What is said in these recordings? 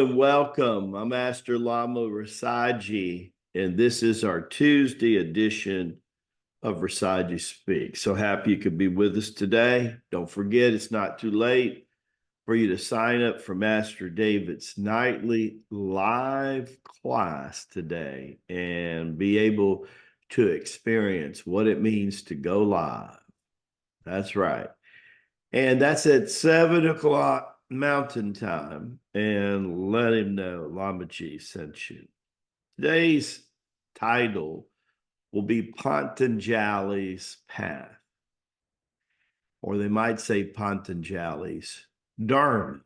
and welcome. I'm Master Lama Rasaji, and this is our Tuesday edition of Rasaji Speak. So happy you could be with us today. Don't forget, it's not too late for you to sign up for Master David's nightly live class today and be able to experience what it means to go live. That's right. And that's at 7 o'clock Mountain Time. And let him know Lamaji sent you. Today's title will be Patanjali's Path, or they might say Patanjali's Dharma,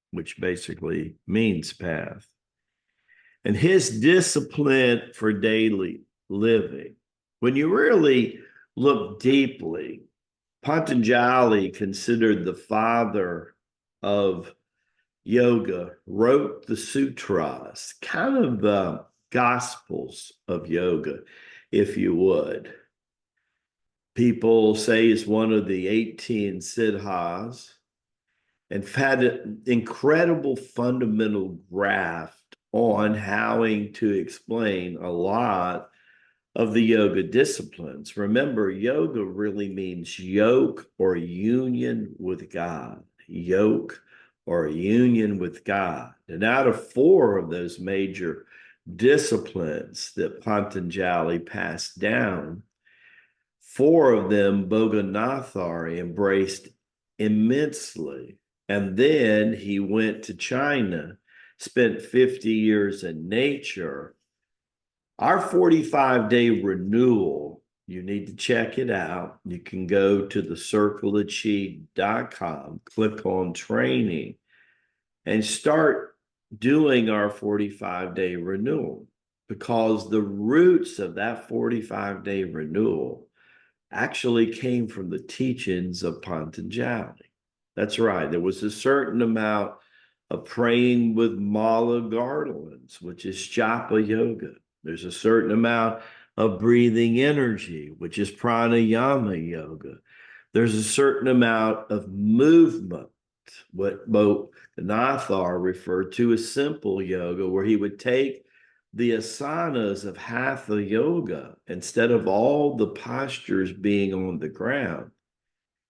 which basically means path. And his discipline for daily living. When you really look deeply, Patanjali, considered the father of yoga, wrote the sutras, kind of the gospels of yoga, if you would. People say he's one of the 18 siddhas and had an incredible fundamental graft on how to explain a lot of the yoga disciplines. Remember, yoga really means yoke or union with God. Yoke or union with God. And out of 4 of those major disciplines that Patanjali passed down, 4 of them Boganathari embraced immensely. And then he went to China, spent 50 years in nature. Our 45-day renewal, you need to check it out. You can go to thecircleofchi.com, click on training, and start doing our 45-day renewal, because the roots of that 45-day renewal actually came from the teachings of Patanjali. That's right. There was a certain amount of praying with mala garlands, which is Japa Yoga. There's a certain amount of breathing energy, which is Pranayama Yoga. There's a certain amount of movement, what both Nathar referred to as simple yoga, where he would take the asanas of Hatha Yoga, instead of all the postures being on the ground,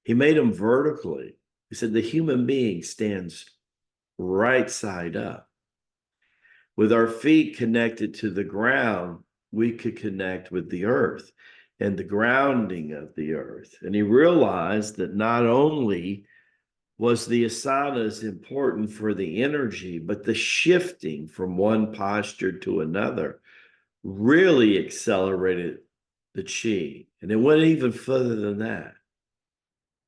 he made them vertically. He said the human being stands right side up. With our feet connected to the ground, we could connect with the earth and the grounding of the earth. And he realized that not only was the asanas important for the energy, but the shifting from one posture to another really accelerated the chi. And it went even further than that.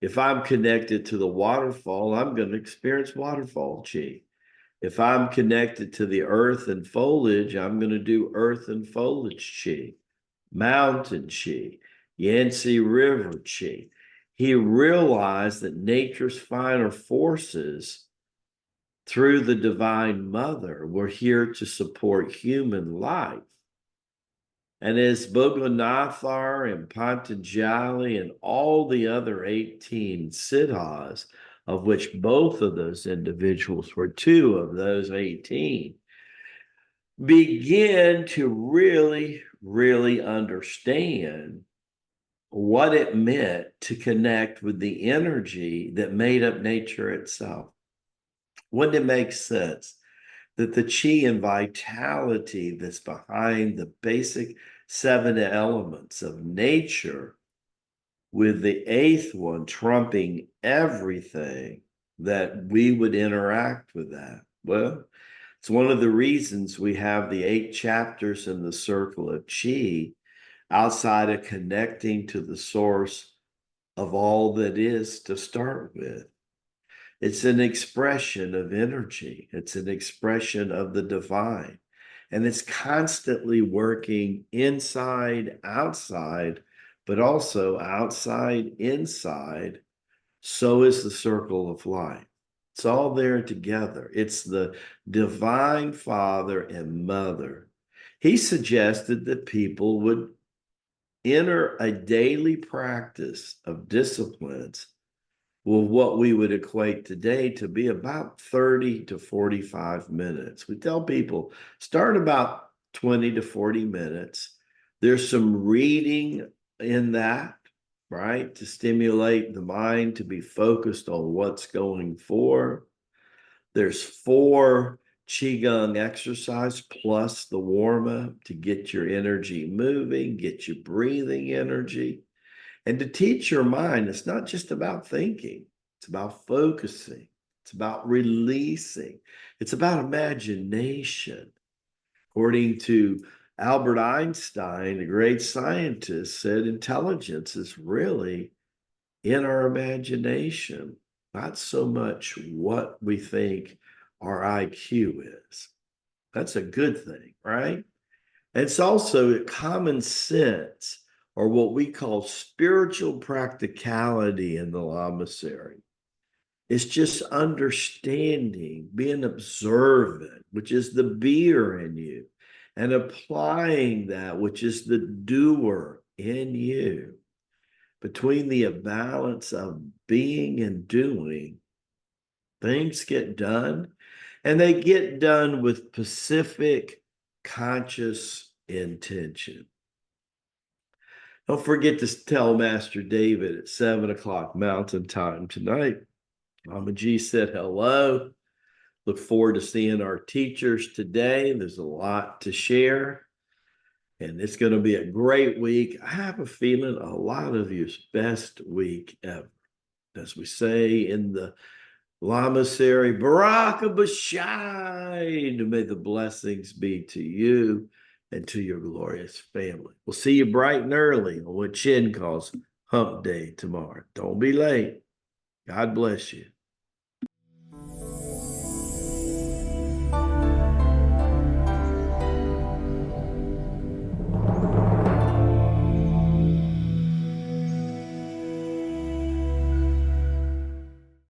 If I'm connected to the waterfall, I'm going to experience waterfall chi. If I'm connected to the earth and foliage, I'm going to do earth and foliage chi, mountain chi, Yangtze River chi. He realized that nature's finer forces through the Divine Mother were here to support human life. And as Boganathar and Patanjali and all the other 18 siddhas, of which both of those individuals were 2 of those 18, begin to really understand what it meant to connect with the energy that made up nature itself. Wouldn't it make sense that the chi and vitality that's behind the basic 7 elements of nature, with the 8th one trumping everything, that we would interact with that? Well, it's one of the reasons we have the 8 chapters in the circle of chi, outside of connecting to the source of all that is to start with. It's an expression of energy. It's an expression of the divine. And it's constantly working inside, outside, but also outside, inside. So is the circle of life. It's all there together. It's the divine father and mother. He suggested that people would enter a daily practice of disciplines Well, what we would equate today to be about 30 to 45 minutes. We tell people start about 20 to 40 minutes. There's some reading in that, right? To stimulate the mind to be focused on what's going for. There's 4 Qigong exercise plus the warm up to get your energy moving, get your breathing energy. And to teach your mind, it's not just about thinking, it's about focusing, it's about releasing, it's about imagination. According to Albert Einstein, the great scientist, said intelligence is really in our imagination, not so much what we think our IQ is. That's a good thing, right? It's also common sense, or what we call spiritual practicality in the lamasery. It's just understanding, being observant, which is the beer in you, and applying that, which is the doer in you. Between the balance of being and doing, things get done, and they get done with specific, conscious intention. Don't forget to tell Master David at 7 o'clock Mountain Time tonight. Mama G said hello. Look forward to seeing our teachers today. There's a lot to share, and it's going to be a great week. I have a feeling a lot of you's best week ever. As we say in the Lamasery, Baraka Bashai, may the blessings be to you and to your glorious family. We'll see you bright and early on what Chin calls Hump Day tomorrow. Don't be late. God bless you.